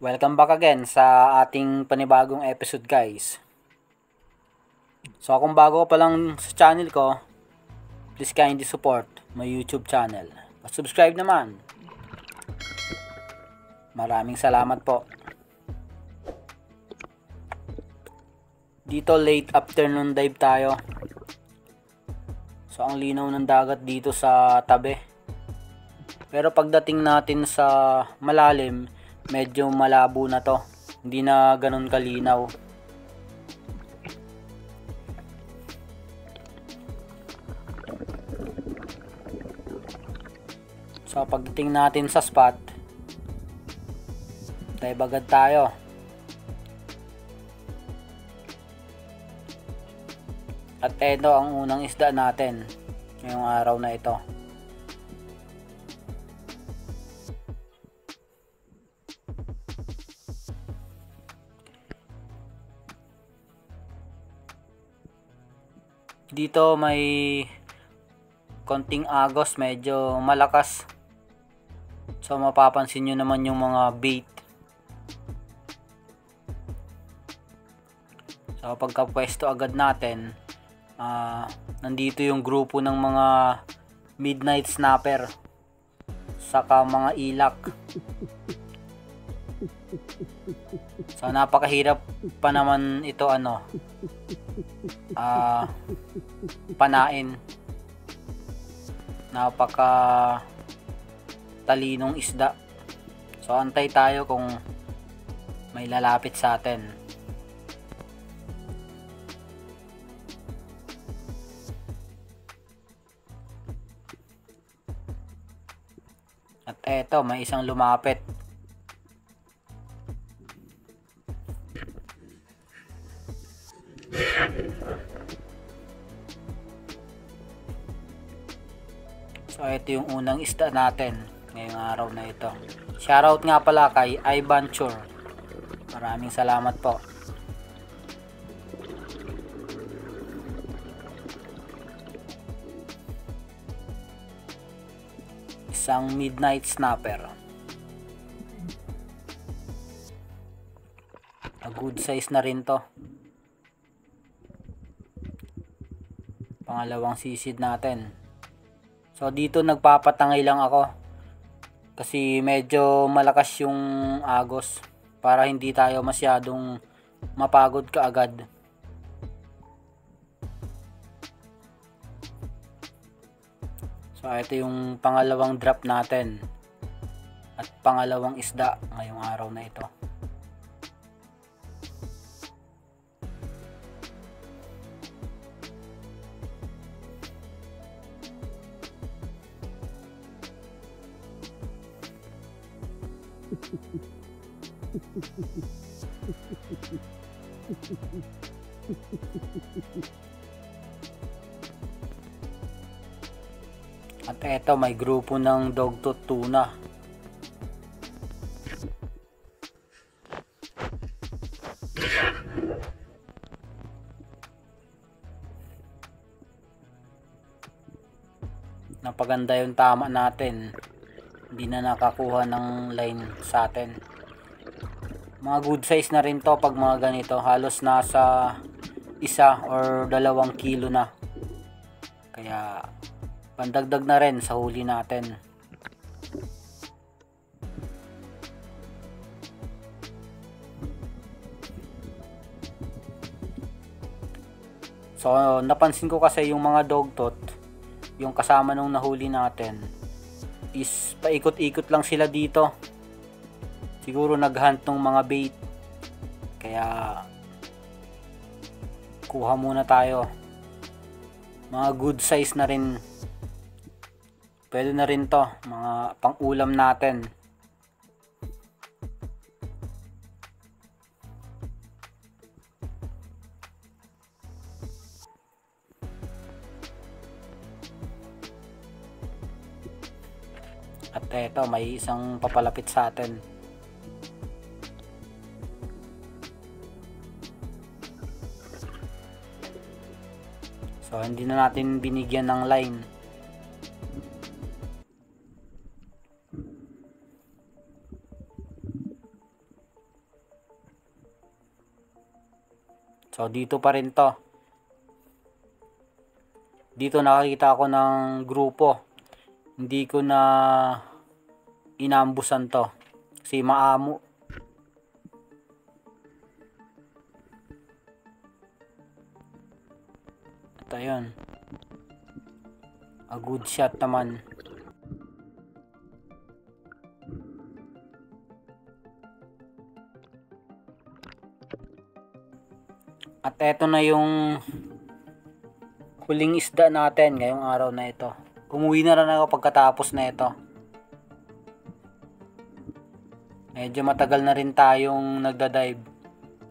Welcome back again sa ating panibagong episode, guys. So kung bago ka pa lang sa channel ko, please kindly support my YouTube channel. Subscribe naman. Maraming salamat po. Dito late afternoon dive tayo. So ang linaw ng dagat dito sa tabi. Pero pagdating natin sa malalim, medyo malabo na to. Hindi na ganun kalinaw. So pagdating natin sa spot, dive agad tayo. At ito ang unang isda natin ngayong araw na ito. Dito may konting agos, medyo malakas. So mapapansin nyo naman yung mga bait. So pagkapwesto agad natin, nandito yung grupo ng mga midnight snapper saka mga ilak. So napakahirap pa naman ito panain. Napaka talinong isda. So antay tayo kung may lalapit sa atin. At eto, may isang lumapit. So ito yung unang isda natin ngayong araw na ito. Shoutout nga pala kay Ivan Chur. Maraming salamat po. Isang midnight snapper. A good size na rin to. Pangalawang sisid natin. So dito nagpapatangay lang ako kasi medyo malakas yung agos para hindi tayo masyadong mapagod kaagad. So ito yung pangalawang drop natin at pangalawang isda ngayong araw na ito. At eto, may grupo ng dogtooth tuna. Napaganda yung tama natin. Hindi na nakakuha ng line sa atin. Mga good size na rin to pag mga ganito. Halos nasa 1 or 2 kilo na. Kaya pandagdag na rin sa huli natin. So napansin ko kasi yung mga dogtooth, yung kasama nung nahuli natin, is paikot-ikot lang sila dito. Siguro naghunt ng mga bait. Kaya kuha muna tayo. Mga good size na rin. Pwede na rin to, mga pang-ulam natin. At eto, may isang papalapit sa atin. So hindi na natin binigyan ng line. So dito pa rin to. Dito nakakita ako ng grupo. Hindi ko na inambusan to kasi maamo. At ayun, a good shot naman. At eto na yung huling isda natin ngayong araw na ito. Umuwi na rin ako pagkatapos na ito. Medyo matagal na rin tayong nagda-dive.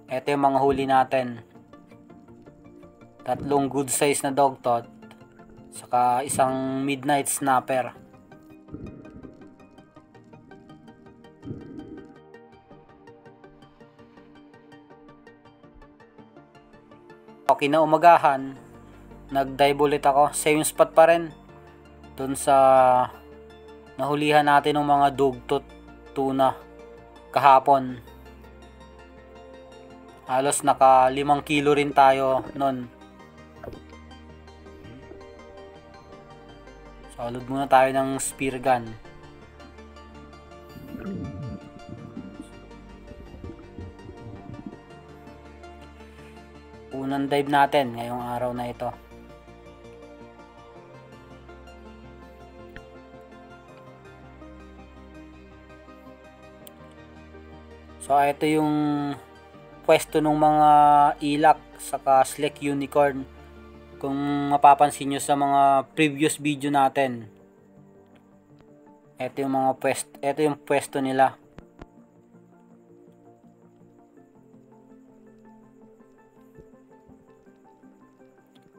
Ito yung mga huli natin. 3 good size na dogtot, saka isang midnight snapper. Kinaumagahan, nag-dive ulit ako. Same spot pa rin. Dun sa nahulihan natin ng mga dugtot tuna kahapon. Halos naka 5 kilo rin tayo nun. So, load muna tayo ng spear gun. Unang dive natin ngayong araw na ito. So ito yung pwesto ng mga ilak saka Slick Unicorn. Kung mapapansin nyo sa mga previous video natin, ito yung mga pwesto, ito yung pwesto nila.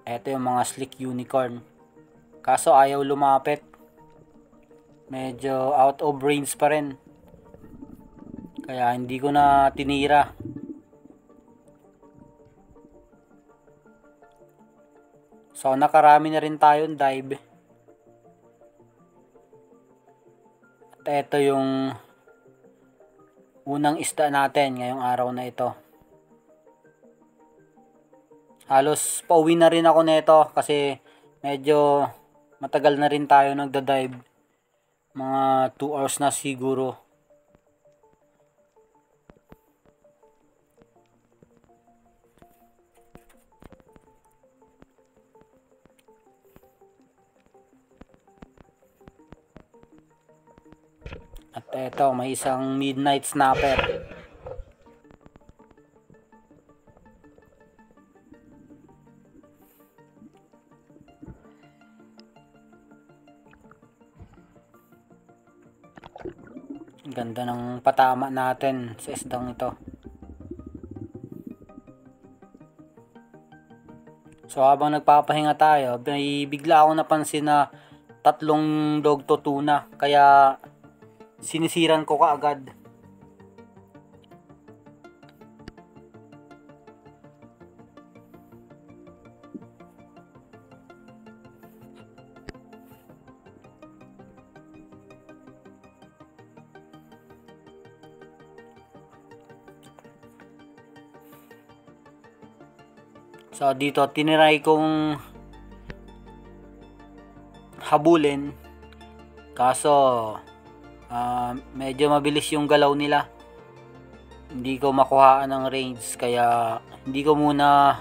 Ito yung mga Slick Unicorn. Kaso ayaw lumapit. Medyo out of range pa rin. Kaya hindi ko na tinira. So nakarami na rin tayong dive. At ito yung unang isda natin ngayong araw na ito. Halos pauwi na rin ako nito kasi medyo matagal na rin tayo nagda-dive. Mga 2 hours na siguro. At eto, may isang midnight snapper. Ganda ng patama natin sa isdang ito. So habang nagpapahinga tayo, may bigla akong napansin na 3 dogto tuna. Kaya sinisiran ko kaagad. So dito tiniray kong habulin, kaso medyo mabilis yung galaw nila. Hindi ko makuhaan ng range kaya hindi ko muna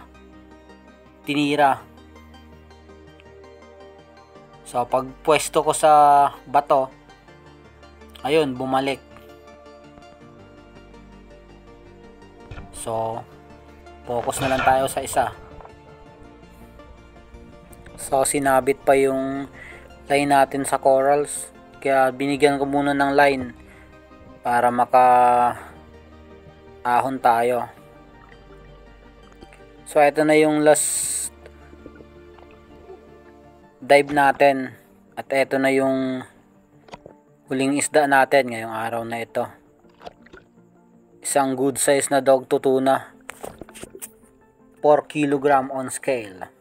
tinira. So pag pwesto ko sa bato, ayun, bumalik. So focus na lang tayo sa isa. So sinabit pa yung line natin sa corals, kaya binigyan ko muna ng line para maka ahon tayo. So ito na yung last dive natin, at ito na yung huling isda natin ngayong araw na ito. Isang good size na dog tuna, 4 kg on scale.